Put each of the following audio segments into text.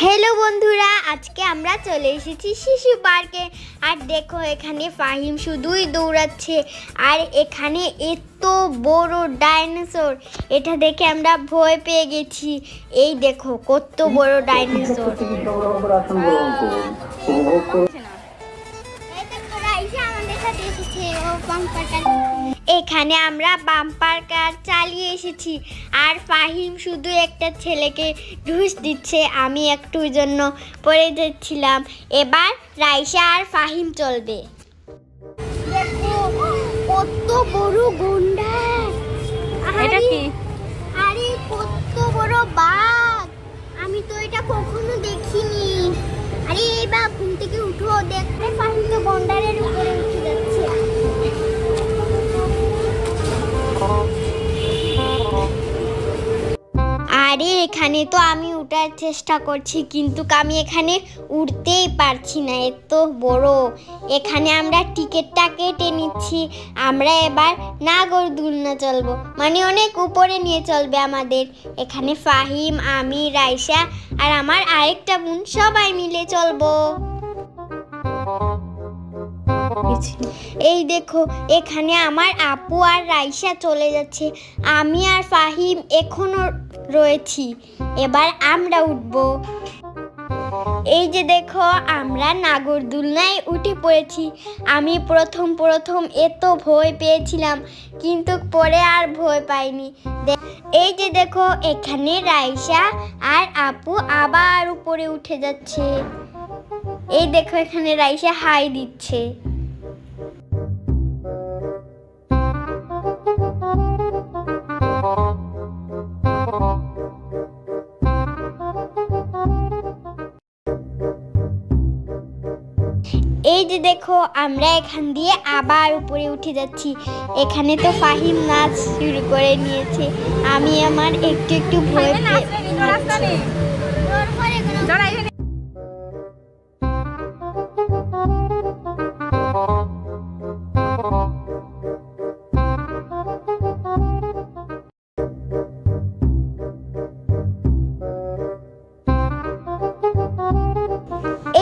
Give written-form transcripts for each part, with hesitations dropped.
Hello बंधुरा आज के आमरा चले एसेছি শিশু পার্কে আর দেখো এখানে ফাহিম শুধুই দৌড়াচ্ছে আর এখানে এত বড় ডাইনোসর এটা দেখে আমরা ভয় পেয়ে গেছি। এই দেখো কত বড় ডাইনোসর। এখানে আমরা বাম্পার কার চালিয়ে এসেছি আর ফাহিম শুধু একটা ছেলেকে ঢুস দিচ্ছে, আমি একটুর জন্য পড়ে যাচ্ছিলাম। এবার রাইসা আর ফাহিম চলবে। দেখো কত বড় গন্ডার, এটা কি? আরে কত বড় বাঘ, আমি তো এটা কখনো দেখিনি। আরে এই বাঘ ঘুম থেকে উঠো, দেখতে ফাহিম তো গন্ডারের উপরে উঠে যাচ্ছে। আরে এখানে তো আমি উঠার চেষ্টা করছি কিন্তু আমি এখানে উঠতেই পারছি না, এত বড়। এখানে আমরা টিকিটটা কেটে নিচ্ছি, আমরা এবার নাগরদোলনা চলবো, মানে অনেক উপরে নিয়ে চলবে আমাদের। এখানে ফাহিম, আমি, রাইসা আর আমার আরেকটা বোন সবাই মিলে চলবো। এই দেখো এখানে আমার আপু আর রাইসা চলে যাচ্ছে, আমি আর ফাহিম এখনো রয়েছি। এবার আমরা উঠব। এই যে দেখো আমরা নাগরদোলনায় উঠে পড়েছি। আমি প্রথম এত ভয় পেয়েছিলাম কিন্তু পরে আর ভয় পাইনি। এই যে দেখো এখানে রাইসা আর আপু আবার উপরে উঠে যাচ্ছে। এই দেখো এখানে রাইসা হাই দিচ্ছে। এই যে দেখো আমরা এখান দিয়ে আবার উপরে উঠে যাচ্ছি। এখানে তো ফাহিম নাচ শুরু করে নিয়েছে, আমি আমার একটু ভয় পেয়ে।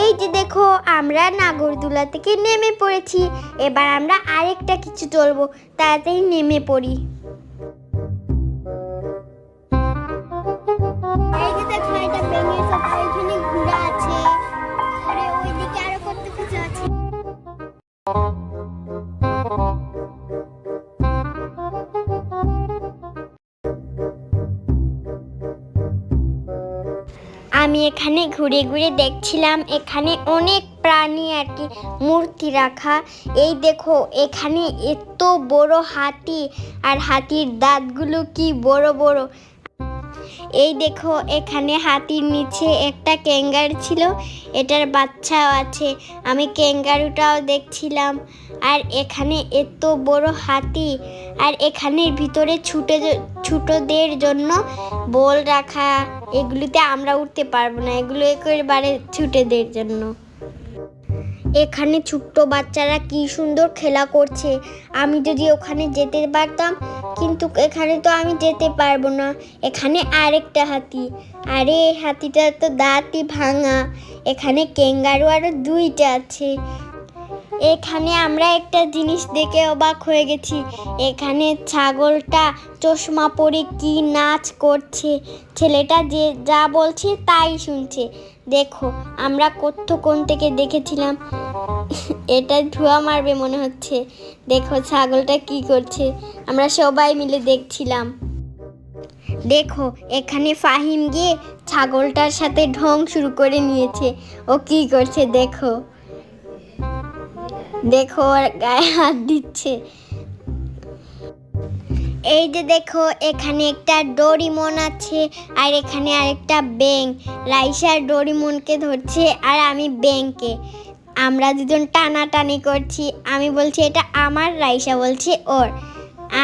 এই যে দেখো আমরা নাগরদোলা থেকে নেমে পড়েছি, এবার আমরা আরেকটা কিছু চলবো, তাড়াতাড়ি নেমে পড়ি। এই যে দেখো এটা বেঙের সাথে এখানে ঘোড়া আছে, আরে ওইদিকে আরো কত কিছু আছে। আমি এখানে ঘুরে ঘুরে দেখছিলাম, এখানে অনেক প্রাণী আর কি মূর্তি রাখা। এই দেখো এখানে এত বড় হাতি, আর হাতির দাঁতগুলো কি বড় বড়। এই দেখো এখানে হাতির নিচে একটা ক্যাঙ্গারু ছিল, এটার বাচ্চাও আছে, আমি ক্যাঙ্গারুটাও দেখছিলাম। আর এখানে এত বড় হাতি, আর এখানের ভিতরে ছোটদের জন্য বল রাখা, এগুলিতে আমরা উঠতে পারবো না, এগুলো একেবারে ছোটদের জন্য। এখানে ছোট্ট বাচ্চারা কি সুন্দর খেলা করছে, আমি যদি ওখানে যেতে পারতাম, কিন্তু এখানে তো আমি যেতে পারবো না। এখানে আরেকটা হাতি, আরে এই হাতিটার তো দাঁতই ভাঙা। এখানে ক্যাঙ্গারু আরো দুইটা আছে। এখানে আমরা একটা জিনিস দেখে অবাক হয়ে গেছি, এখানে ছাগলটা চশমা পরে কি নাচ করছে, ছেলেটা যে যা বলছে তাই শুনছে। দেখো আমরা কতক্ষণ থেকে দেখেছিলাম, এটা ধোঁয়া মারবে মনে হচ্ছে। দেখো ছাগলটা কি করছে, আমরা সবাই মিলে দেখছিলাম। দেখো এখানে ফাহিম গিয়ে ছাগলটার সাথে ঢং শুরু করে নিয়েছে, ও কি করছে দেখো, দেখো ওর গায়ে হাত দিচ্ছে। এই যে দেখো এখানে একটা ডোরিমন আছে, আর এখানে আরেকটা ব্যাঙ। রাইসা ডোরিমনকে ধরছে আর আমি ব্যাঙকে, আমরা দুজন টানাটানি করছি, আমি বলছি এটা আমার, রাইসা বলছে ওর,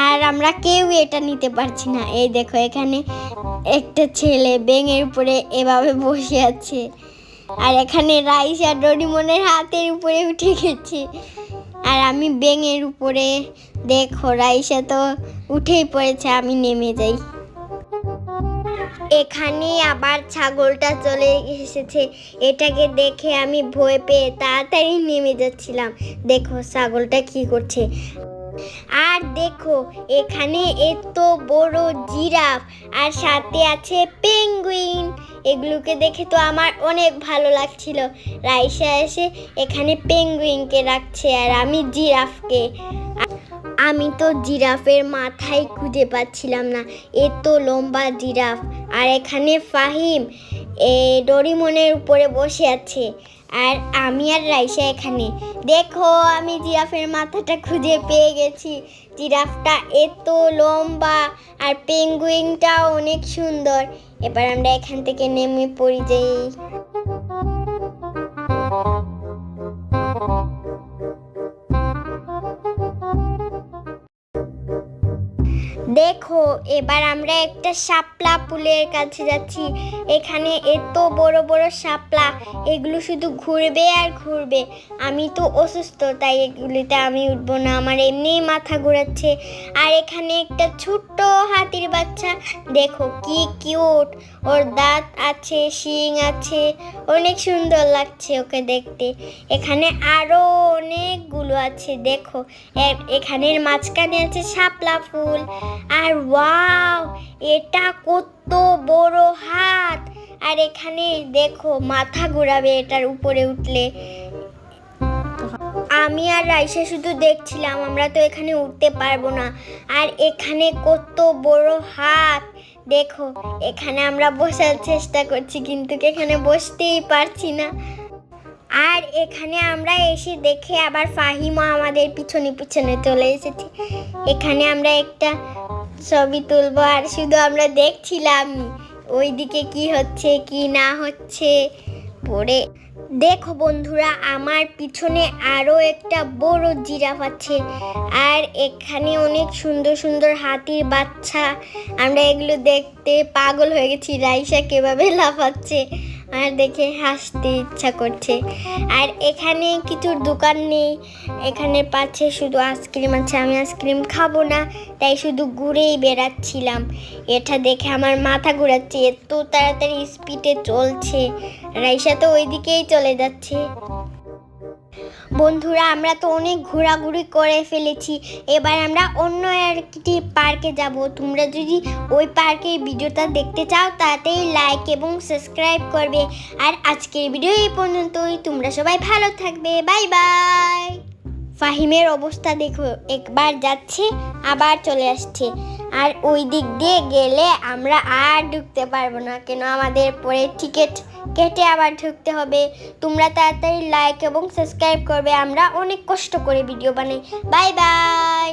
আর আমরা কেউ এটা নিতে পারছি না। এই দেখো এখানে একটা ছেলে ব্যাঙের উপরে এভাবে বসে আছে, আর এখানে রাইসা ডোরিমনের হাতের উপরে উঠে গেছে, আর আমি ব্যাঙের উপরে। দেখো রাইসা তো উঠেই পড়েছে, আমি নেমে যাই। এখানে আবার ছাগলটা চলে এসেছে। এটাকে দেখে আমি ভয় পেয়ে তাড়াতাড়ি নেমে যাচ্ছিলাম। দেখো ছাগলটা কি করছে। আর দেখো এখানে এত বড় জিরাফ আর সাথে আছে পেঙ্গুইন। এগুলোকে দেখে তো আমার অনেক ভালো লাগছিল। রাইসা এসে এখানে পেঙ্গুইনকে রাখছে আর আমি জিরাফকে। আমি তো জিরাফের মাথায় খুঁজে পাচ্ছিলাম না, এত লম্বা জিরাফ। আর এখানে ফাহিম ডোরিমনের উপরে বসে আছে আর আমি আর রাইসা এখানে। দেখো আমি জিরাফের মাথাটা খুঁজে পেয়ে গেছি। জিরাফটা এত লম্বা আর পেঙ্গুইনটাও অনেক সুন্দর। এবার আমরা এখান থেকে নেমে পড়ি যাই। দেখো এবার আমরা একটা শাপলা পুলের কাছে যাচ্ছি। এখানে এত বড় বড় শাপলা, এগুলো শুধু ঘুরবে আর ঘুরবে। আমি তো অসুস্থ, তাই এগুলিতে আমি উঠবো না, আমার এমনিই মাথা ঘোরাচ্ছে। আর এখানে একটা ছোট্ট হাতির বাচ্চা, দেখো কি কিউট, ওর দাঁত আছে, শিং আছে, অনেক সুন্দর লাগছে ওকে দেখতে। এখানে আরো অনেকগুলো আছে। দেখো এখানের মাঝখানে আছে শাপলা ফুল। আর ওয়াও, এটা কত বড় হাত! আর এখানে দেখো মাথা ঘোরাবে এটার উপরে উঠলে। আমি আর রাইসা শুধু দেখছিলাম, আমরা তো এখানে উঠতে পারবো না। আর এখানে কত বড় হাত! দেখো এখানে আমরা বসার চেষ্টা করছি, কিন্তু এখানে বসতেই পারছি না। আর এখানে আমরা এসে দেখে আবার ফাহিমও আমাদের পিছনে পিছনে চলে এসেছে। এখানে আমরা একটা ছবি তুলবো আর শুধু আমরা দেখছিলাম ওইদিকে কি হচ্ছে কি না হচ্ছে পরে। দেখো বন্ধুরা, আমার পিছনে আরো একটা বড় জিরাফ আছে। আর এখানে অনেক সুন্দর সুন্দর হাতির বাচ্চা। আমরা এগুলো দেখতে পাগল হয়ে গেছি। রাইসা কিভাবে লাফাচ্ছে আর দেখে হাসতে ইচ্ছা করছে। আর এখানে কিছু দোকান নেই, এখানে পাচ্ছে শুধু আইসক্রিম আছে। আমি আইসক্রিম খাবো না, তাই শুধু ঘুরেই বেড়াচ্ছিলাম। এটা দেখে আমার মাথা ঘোরাচ্ছে, এত তাড়াতাড়ি স্পিডে চলছে। রাইসা তো ওইদিকেই চলে যাচ্ছে। বন্ধুরা, আমরা তো অনেক ঘোরাঘুরি করে ফেলেছি। এবার আমরা অন্য একটি পার্কে যাব। তোমরা যদি ওই পার্কের ভিডিওটা দেখতে চাও তাতেই লাইক এবং সাবস্ক্রাইব করবে। আর আজকের ভিডিও এই পর্যন্তই। তোমরা সবাই ভালো থাকবে। Bye bye. ফাহিমের অবস্থা দেখো, একবার যাচ্ছে আবার চলে আসছে। আর ওই দিক দিয়ে গেলে আমরা আর ঢুকতে পারবো না, কেন আমাদের পরে টিকিট কেটে আবার ঢুকতে হবে। তোমরা তাড়াতাড়ি লাইক এবং সাবস্ক্রাইব করবে, আমরা অনেক কষ্ট করে ভিডিও বানাই। Bye bye.